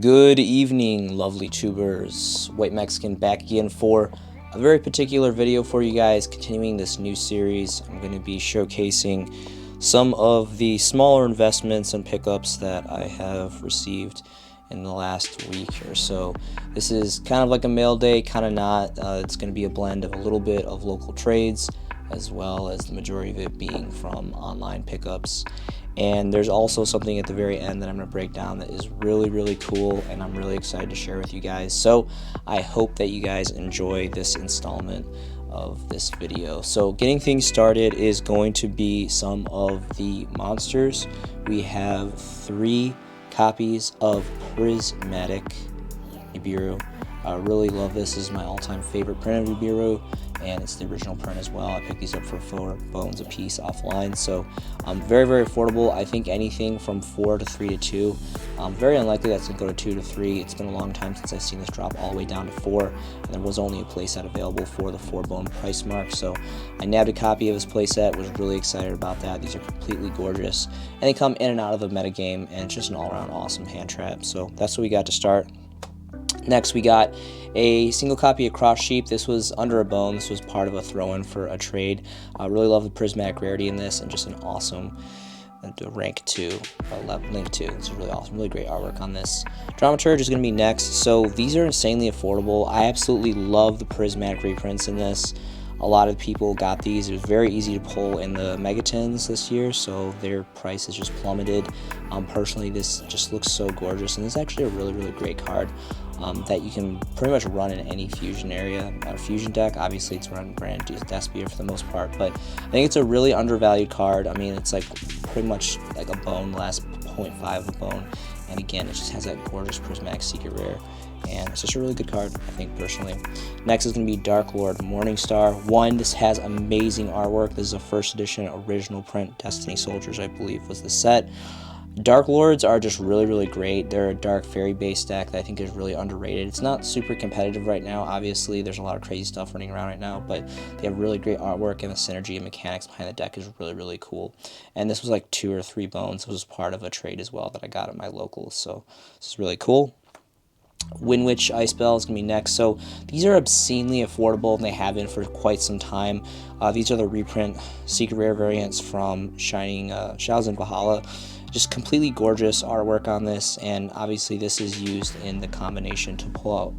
Good evening, lovely tubers. White Mexican back again for a very particular video for you guys, continuing this new series. I'm going to be showcasing some of the smaller investments and pickups that I have received in the last week or so. This is kind of like a mail day, kind of not. It's going to be a blend of a little bit of local trades, as well as the majority of it being from online pickups. And there's also something at the very end that I'm going to break down that is really cool, and I'm really excited to share with you guys. So I hope that you guys enjoy this installment of this video. So getting things started is going to be some of the monsters. We have 3 copies of Prismatic Nibiru. I really love this. This is my all-time favorite print of Nibiru, and it's the original print as well. I picked these up for 4 bones a piece offline, so very affordable. I think anything from 4 to 3 to 2. Very unlikely that's going to go to 2 to 3. It's been a long time since I've seen this drop all the way down to 4, and there was only a playset available for the 4 bone price mark, so I nabbed a copy of his playset. Was really excited about that. These are completely gorgeous, and they come in and out of the metagame, and it's just an all-around awesome hand trap. So that's what we got to start. Next, we got a single copy of Cross Sheep. This was under a bone. This was part of a throw-in for a trade. I really love the prismatic rarity in this, and just an awesome rank 2, link 2. This is really awesome. Really great artwork on this. Dramaturge is going to be next. So these are insanely affordable. I absolutely love the prismatic reprints in this. A lot of people got these. It was very easy to pull in the megatins this year, so their price has just plummeted. Personally, this just looks so gorgeous, and it's actually a really great card that you can pretty much run in any fusion area or fusion deck. Obviously, it's run brand Despia for the most part, but I think it's a really undervalued card. I mean, it's like pretty much like a bone, last 0.5 of a bone, and again, it just has that gorgeous prismatic secret rare. And it's just a really good card, I think, personally. Next is going to be Dark Lord Morningstar 1. This has amazing artwork. This is a first edition original print. Destiny Soldiers, I believe, was the set. Dark Lords are just really great. They're a dark fairy based deck that I think is really underrated. It's not super competitive right now. Obviously, there's a lot of crazy stuff running around right now, but they have really great artwork, and the synergy and mechanics behind the deck is really cool. And this was like 2 or 3 bones. It was part of a trade as well that I got at my locals, so this is really cool. Windwitch Ice Bell is going to be next. So these are obscenely affordable, and they have been for quite some time. These are the reprint secret rare variants from Shining Shadows in Valhalla. Just completely gorgeous artwork on this, and obviously this is used in the combination to pull out,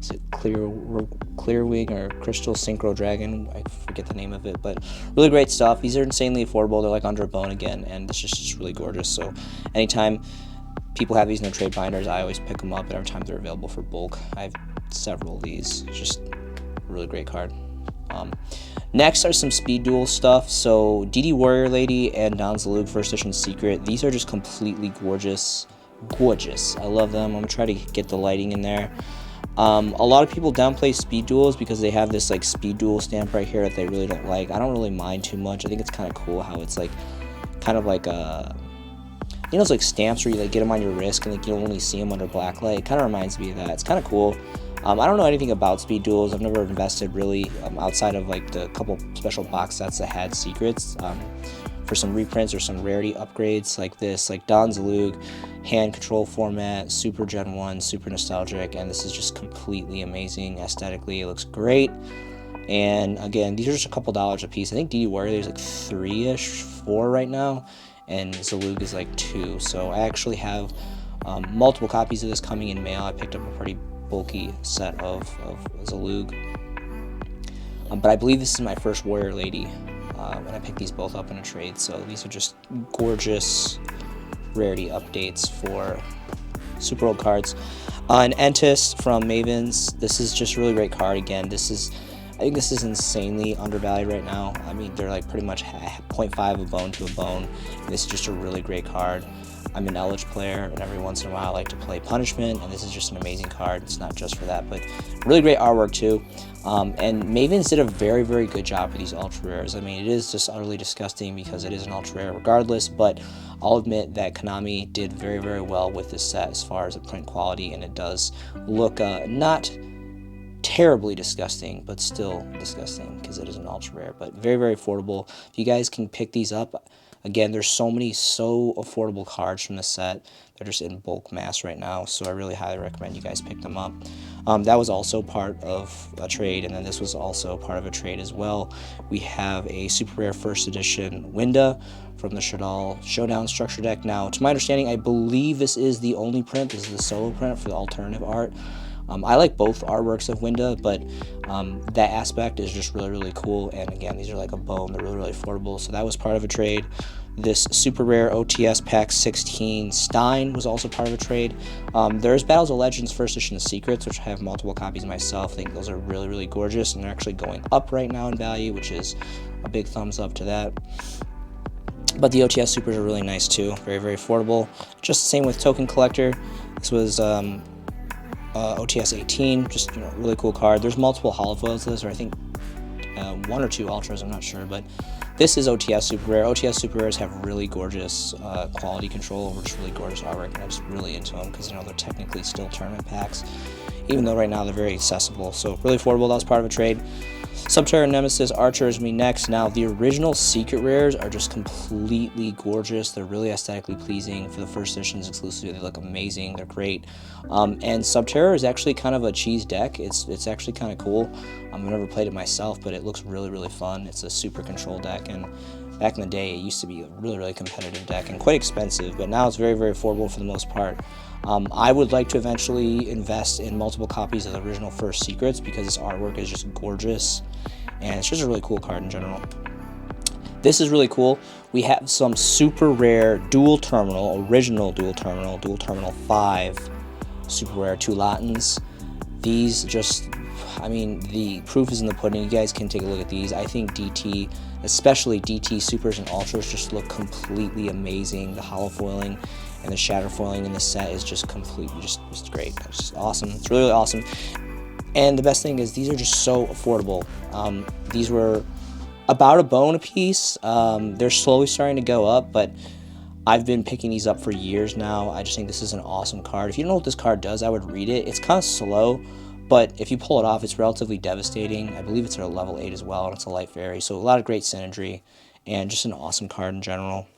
is it Clearwing or Crystal Synchro Dragon? I forget the name of it, but really great stuff. These are insanely affordable. They're like under a bone again, and it's just really gorgeous. So anytime people have these in their trade binders, I always pick them up every time they're available for bulk. I have several of these. Just a really great card. Next are some speed duel stuff. So DD Warrior Lady and Don Zalug First Edition Secret. These are just completely gorgeous. I love them. I'm going to try to get the lighting in there. A lot of people downplay speed duels because they have this like speed duel stamp right here that they really don't like. I don't really mind too much. I think it's kind of cool how it's like kind of like a, you know, it's like stamps where you like get them on your wrist and like you only see them under black light. It kind of reminds me of that. It's kind of cool. I don't know anything about speed duels. I've never invested really outside of like the couple special box sets that had secrets for some reprints or some rarity upgrades like this, like Don Zalug, hand control format, super Gen 1, super nostalgic, and this is just completely amazing aesthetically. It looks great. And again, these are just a couple dollars a piece. I think DD Warrior there's like 3-ish, 4 right now, and Zalug is like 2. So I actually have multiple copies of this coming in mail. I picked up a pretty bulky set of Zalug, but I believe this is my first Warrior Lady, and I picked these both up in a trade. So these are just gorgeous rarity updates for super old cards. An Entis from Mavens. This is just a really great card. Again, I think this is insanely undervalued right now. I mean, they're like pretty much 0.5 a bone to a bone. And this is just a really great card. I'm an Eldritch player, and every once in a while I like to play Punishment, and this is just an amazing card. It's not just for that, but really great artwork too. And Mavens did a very good job for these ultra rares. I mean, it is just utterly disgusting because it is an ultra rare regardless, but I'll admit that Konami did very well with this set as far as the print quality, and it does look not terribly disgusting, but still disgusting because it is an ultra rare, but very affordable. If you guys can pick these up, Again, there's so many so affordable cards from this set. They're just in bulk mass right now, so I really highly recommend you guys pick them up. That was also part of a trade, and then this was also part of a trade as well. We have a super rare first edition Winda from the Showdown structure deck. Now, to my understanding, I believe this is the only print. This is the solo print for the alternative art. I like both artworks of Winda, but that aspect is just really, really cool. And again, these are like a bone. They're really, really affordable. So that was part of a trade. This super rare OTS Pack 16 Stein was also part of a trade. There's Battles of Legends First Edition Secrets, which I have multiple copies myself. I think those are really, really gorgeous, and they're actually going up right now in value, which is a big thumbs up to that. But the OTS Supers are really nice too. Very, very affordable. Just the same with Token Collector. This was OTS 18, just really cool card. There's multiple holofoils to this, or I think 1 or 2 ultras, I'm not sure, but this is OTS Super Rare. OTS Super Rares have really gorgeous quality control over just really gorgeous artwork, and I'm just really into them because they're technically still tournament packs, even though right now they're very accessible. So really affordable. That was part of a trade. Subterra Nemesis Archer is me next. Now, the original Secret Rares are just completely gorgeous. They're really aesthetically pleasing. For the first editions exclusively, they look amazing. They're great. And Subterra is actually kind of a cheese deck. It's actually kind of cool. I've never played it myself, but it looks really, really fun. It's a super control deck, and back in the day, it used to be a really, really competitive deck and quite expensive, but now it's very, very affordable for the most part. I would like to eventually invest in multiple copies of the original First Secrets because this artwork is just gorgeous, and it's just a really cool card in general. This is really cool. We have some super rare original dual terminal 5 super rare 2 Latins. These just, I mean, the proof is in the pudding. You guys can take a look at these. I think DT, especially DT Supers and Ultras, just look completely amazing. The holo foiling and the shatter foiling in this set is just completely just great. It's just awesome. It's really, really awesome. And the best thing is these are just so affordable. These were about a bone a piece. They're slowly starting to go up, but I've been picking these up for years now. I just think this is an awesome card. If you don't know what this card does, I would read it. It's kind of slow, but if you pull it off, it's relatively devastating. I believe it's at a level 8 as well, and it's a light fairy, so a lot of great synergy, and just an awesome card in general.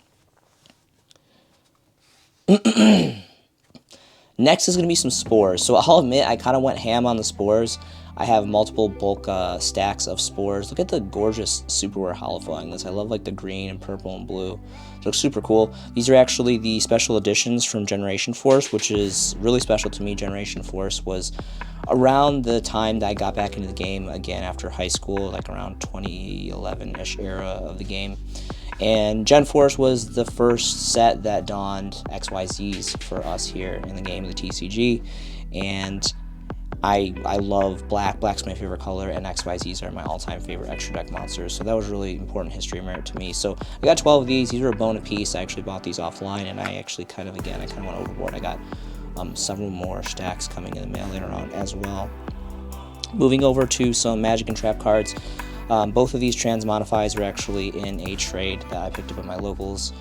Next is going to be some spores. So I'll admit, I kind of went ham on the spores. I have multiple bulk stacks of spores. Look at the gorgeous super rare holofoil in this. I love like the green and purple and blue. It looks super cool. These are actually the special editions from Generation Force, which is really special to me. Generation Force was around the time that I got back into the game again after high school, like around 2011-ish era of the game. And Gen Force was the first set that donned XYZs for us here in the game of the TCG, and I love black. Black's my favorite color, and XYZs are my all-time favorite extra deck monsters, so that was really important history merit to me. So I got 12 of these. These were a bone a piece. I actually bought these offline, and I actually kind of went overboard. I got several more stacks coming in the mail later on as well. Moving over to some Magic and Trap cards. Both of these transmodifies are actually in a trade that I picked up at my locals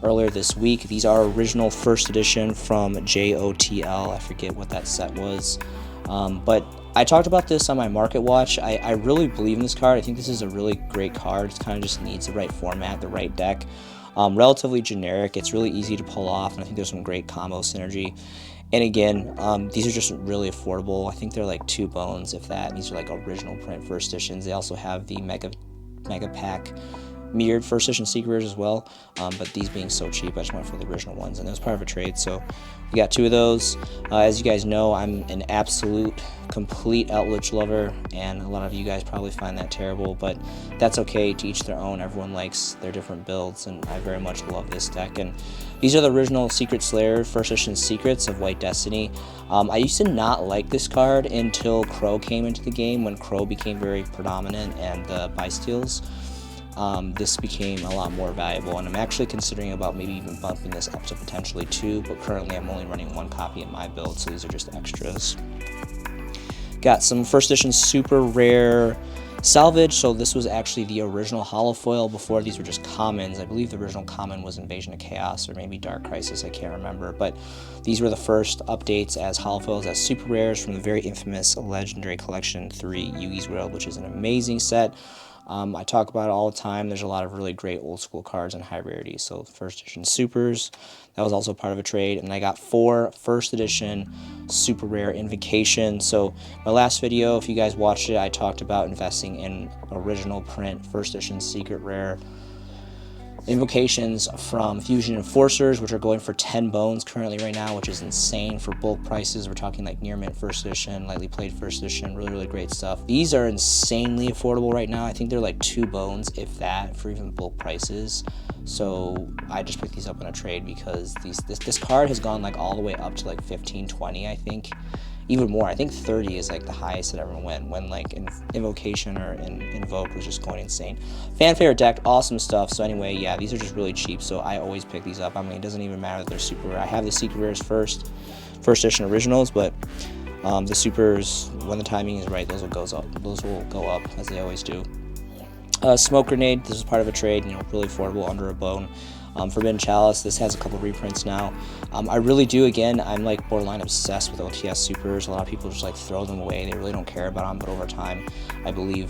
earlier this week. These are original first edition from JOTL. I forget what that set was. But I talked about this on my Market Watch. I really believe in this card. I think this is a really great card. It kind of just needs the right format, the right deck. Relatively generic. It's really easy to pull off, and I think there's some great combo synergy. And again, these are just really affordable. I think they're like 2 bones, if that. These are like original print first editions. They also have the Mega Pack mirrored first edition secrets as well, but these being so cheap, I just went for the original ones, and it was part of a trade, so we got 2 of those. As you guys know, I'm an absolute complete Outlich lover, and a lot of you guys probably find that terrible, but that's okay. To each their own. Everyone likes their different builds, and I very much love this deck. And these are the original Secret Slayer first edition secrets of White Destiny. I used to not like this card until Crow came into the game, when Crow became very predominant and the Bysteals. This became a lot more valuable, and I'm actually considering about maybe even bumping this up to potentially 2, but currently I'm only running 1 copy in my build, so these are just extras. Got some first edition super rare salvage. So this was actually the original holofoil. Before, these were just commons. I believe the original common was Invasion of Chaos or maybe Dark Crisis, I can't remember, but these were the first updates as holofoils, as super rares from the very infamous Legendary Collection 3 Yugi's World, which is an amazing set. I talk about it all the time. There's a lot of really great old school cards and high rarity. So first edition supers, that was also part of a trade. And I got 4 first edition super rare invocation. So my last video, if you guys watched it, I talked about investing in original print first edition secret rare invocations from Fusion Enforcers, which are going for 10 bones currently right now, which is insane for bulk prices. We're talking like near mint first edition, lightly played first edition, really great stuff. These are insanely affordable right now. I think they're like 2 bones, if that, for even bulk prices. So I just picked these up in a trade because this card has gone like all the way up to like 15, 20, I think. Even more, I think 30 is like the highest it ever went when like Invocation or Invoke was just going insane. Fan favorite deck, awesome stuff. So anyway, yeah, these are just really cheap, so I always pick these up. I mean, it doesn't even matter that they're super rare. I have the secret rares first edition originals, but the supers, when the timing is right, those will go up as they always do. Smoke Grenade, this is part of a trade, really affordable, under a bone. Forbidden Chalice, this has a couple reprints now. I really do, again, I'm like borderline obsessed with OTS supers. A lot of people just like throw them away, they really don't care about them, but over time, I believe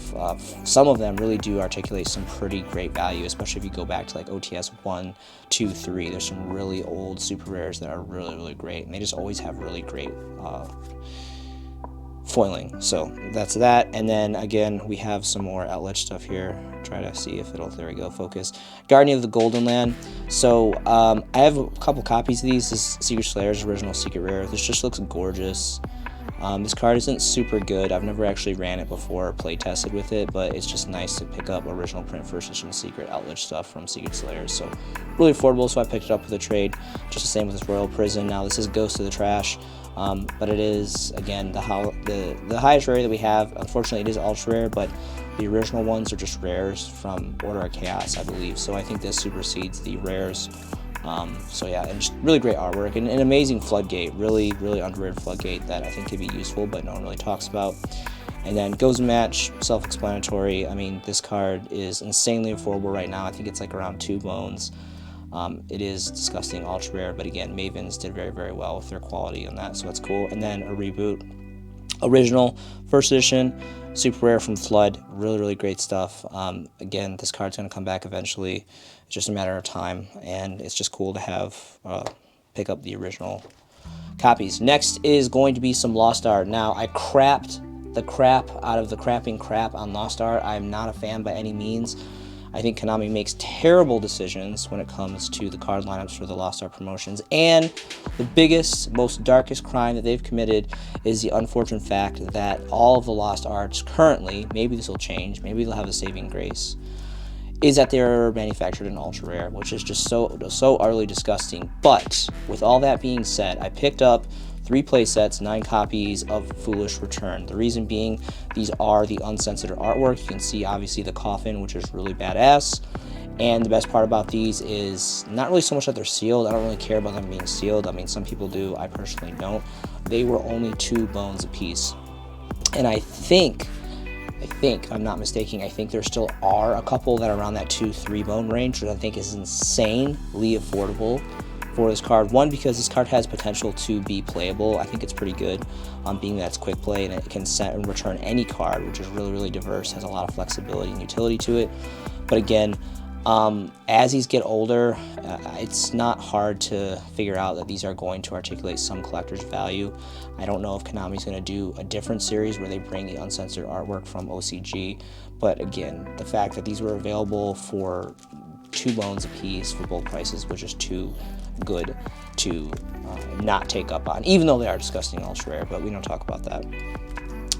some of them really do articulate some pretty great value, especially if you go back to like OTS 1, 2, 3. There's some really old super rares that are really great, and they just always have really great foiling. So that's that. And then again, we have some more outlet stuff here. Try to see if it'll, there we go, focus. Guardian of the Golden Land. So I have a couple copies of these. This is Secret Slayer's original secret rare. This just looks gorgeous. This card isn't super good. I've never actually ran it before or play tested with it, but it's just nice to pick up original print first edition secret outlet stuff from Secret Slayers. So really affordable, so I picked it up with a trade. Just the same with this Royal Prison. Now this is Ghost of the Trash. But it is, again, the highest rare that we have. Unfortunately, it is ultra rare, but the original ones are just rares from Order of Chaos, I believe. So I think this supersedes the rares. So yeah, and just really great artwork and an amazing floodgate, really underrated floodgate that I think could be useful, but no one really talks about. And then Goes Match, self-explanatory. I mean, this card is insanely affordable right now. I think it's like around 2 bones. It is disgusting ultra rare, but again, Mavens did very well with their quality on that, so that's cool. And then a reboot, original first edition, super rare from Flood, really great stuff. Again, this card's going to come back eventually. It's just a matter of time, and it's just cool to have pick up the original copies. Next is going to be some Lost Art. Now, I crapped the crap out of the crapping crap on Lost Art. I'm not a fan by any means. I think Konami makes terrible decisions when it comes to the card lineups for the Lost Art promotions, and the biggest, most darkest crime that they've committed is the unfortunate fact that all of the Lost Arts currently, maybe this will change, maybe they'll have a saving grace, is that they're manufactured in ultra rare, which is just so utterly disgusting. But with all that being said, I picked up 3 play sets, 9 copies of Foolish Return. The reason being, these are the uncensored artwork. You can see obviously the coffin, which is really badass. And the best part about these is not really so much that they're sealed. I don't really care about them being sealed. I mean, some people do. I personally don't. They were only 2 bones a piece. And I think, if I'm not mistaken, I think there still are a couple that are around that 2-3 bone range, which I think is insanely affordable for this card. One, because this card has potential to be playable. I think it's pretty good, being that it's quick play and it can set and return any card, which is really diverse, has a lot of flexibility and utility to it. But again, as these get older, it's not hard to figure out that these are going to articulate some collector's value. I don't know if Konami's going to do a different series where they bring the uncensored artwork from OCG, but again, the fact that these were available for 2 bones a piece for bulk prices was just too good to not take up on, even though they are disgusting ultra rare, but we don't talk about that.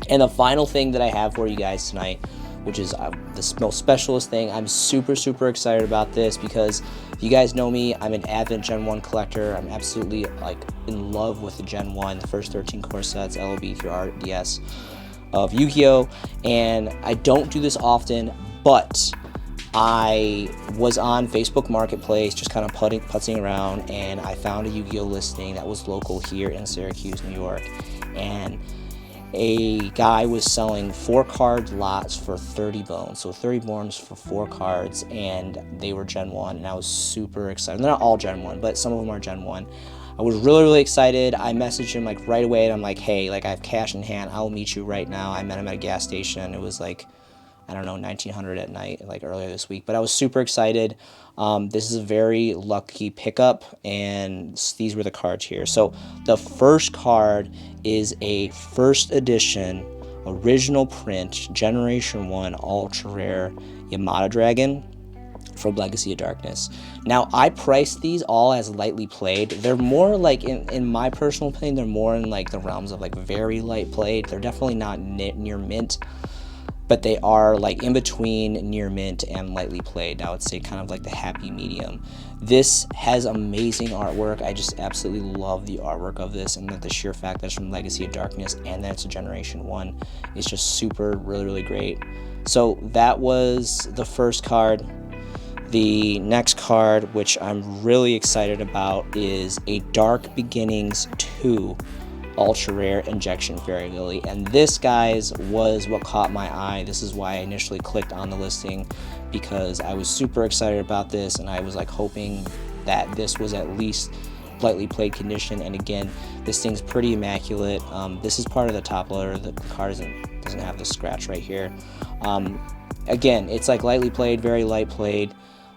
And the final thing that I have for you guys tonight, which is the most specialist thing, I'm super excited about this because if you guys know me, I'm an avid Gen 1 collector. I'm absolutely like in love with the Gen 1, the first 13 core sets, LOB through RDS of Yu-Gi-Oh! And I don't do this often, but I was on Facebook Marketplace just kind of putzing around, and I found a Yu-Gi-Oh! Listing that was local here in Syracuse, New York, and a guy was selling 4 card lots for 30 bones, so 30 bones for 4 cards, and they were Gen 1, and I was super excited. They're not all Gen 1, but some of them are Gen 1. I was really excited. I messaged him like right away, and I'm like, hey, like I have cash in hand, I'll meet you right now. I met him at a gas station. It was like I don't know, 1900 at night, like earlier this week. But I was super excited. This is a very lucky pickup, and these were the cards here. So the first card is a first edition, original print, Generation 1 ultra rare Yamada Dragon from Legacy of Darkness. Now, I priced these all as lightly played. They're more like, in my personal opinion, they're more in like the realms of like very light played. They're definitely not near mint, but they are like in between near mint and lightly played. I would say kind of like the happy medium. This has amazing artwork. I just absolutely love the artwork of this, and that the sheer fact that it's from Legacy of Darkness and that it's a Generation 1 is just super, really great. So that was the first card. The next card, which I'm really excited about, is a Dark Beginnings 2 ultra rare Injection Fairy Lily, and this, guys, was what caught my eye. This is why I initially clicked on the listing, because I was super excited about this, and I was like hoping that this was at least lightly played condition. And again, this thing's pretty immaculate. This is part of the top loader. The card doesn't have the scratch right here. Again, it's like lightly played, very light played,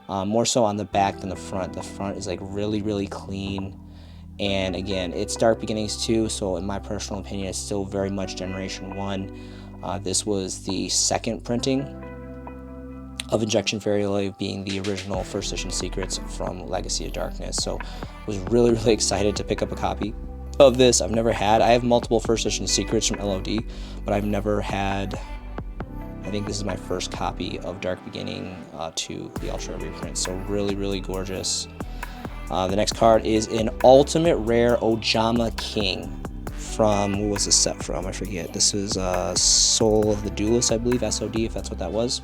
more so on the back than the front. The front is like really clean. And again, it's Dark Beginnings 2, so in my personal opinion, it's still very much Generation 1. This was the second printing of Injection Fairy Lily, being the original first edition secrets from Legacy of Darkness. So I was really excited to pick up a copy of this. I have multiple first edition secrets from LOD, but I've never had, I think this is my first copy of Dark Beginning 2, the Ultra reprint. So really gorgeous. The next card is an Ultimate Rare Ojama King from, what was this set from? I forget. This is Soul of the Duelist, I believe, SOD, if that's what that was.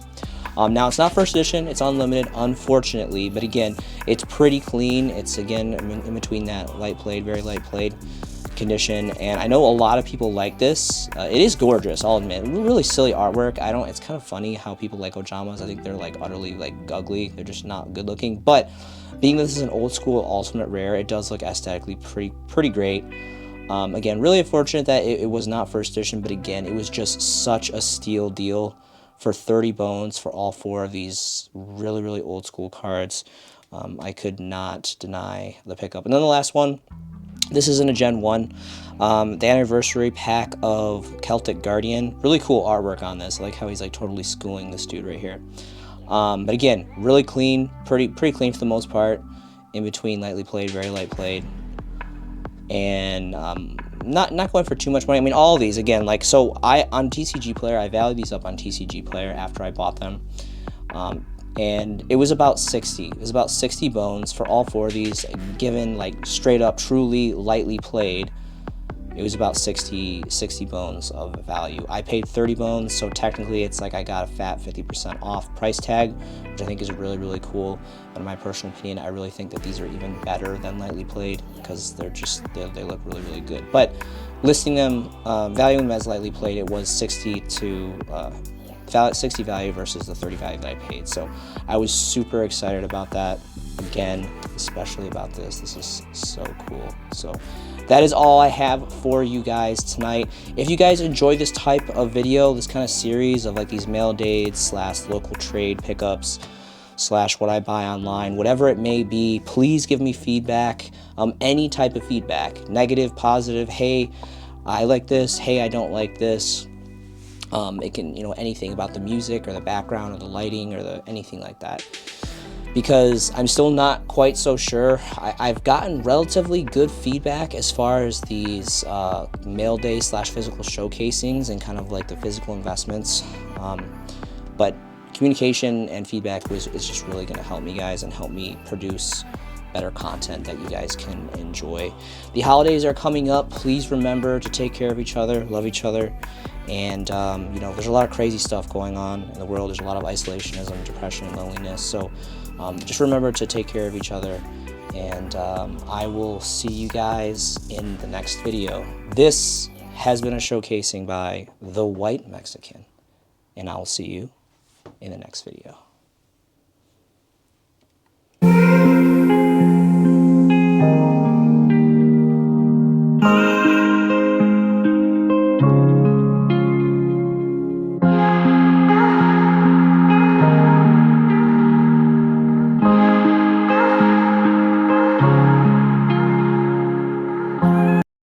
Now, it's not first edition. It's unlimited, unfortunately. But again, it's pretty clean. It's, again, in between that light played, very light played condition. And I know a lot of people like this. It is gorgeous, I'll admit. Really silly artwork. It's kind of funny how people like Ojamas. I think they're like utterly like ugly. They're just not good looking. But being that this is an old school ultimate rare, it does look aesthetically pretty great. Again, really unfortunate that it was not first edition, but again, it was just such a steal deal for 30 bones for all 4 of these really old school cards. I could not deny the pickup. And then the last one, this isn't a Gen 1. The anniversary pack of Celtic Guardian. Really cool artwork on this. I like how he's like totally schooling this dude right here. But again, really clean, pretty clean for the most part. In between lightly played, very light played, and not going for too much money. I mean, all of these again, like, so on TCG Player, I valued these up on TCG Player after I bought them, and it was about 60. It was about 60 bones for all 4 of these, given like straight up, truly lightly played. It was about 60 bones of value. I paid 30 bones, so technically it's like I got a fat 50% off price tag, which I think is really cool. But in my personal opinion, I really think that these are even better than lightly played, because they look really good. But listing them, valuing them as lightly played, it was 60 value versus the 30 value that I paid. So I was super excited about that. Again, especially about this. This is so cool. So that is all I have for you guys tonight. If you guys enjoy this type of video, this kind of series of like these mail dates / local trade pickups / what I buy online, whatever it may be, please give me feedback. Any type of feedback, negative, positive. Hey, I like this. Hey, I don't like this. It can, anything about the music or the background or the lighting or anything like that. Because I'm still not quite so sure. I've gotten relatively good feedback as far as these mail day / physical showcasings and kind of like the physical investments. But communication and feedback is just really going to help me, guys, and help me produce better content that you guys can enjoy. The holidays are coming up. Please remember to take care of each other, love each other. And, there's a lot of crazy stuff going on in the world. There's a lot of isolationism, depression, and loneliness. So just remember to take care of each other. And I will see you guys in the next video. This has been a showcasing by The White Mexican. And I will see you in the next video.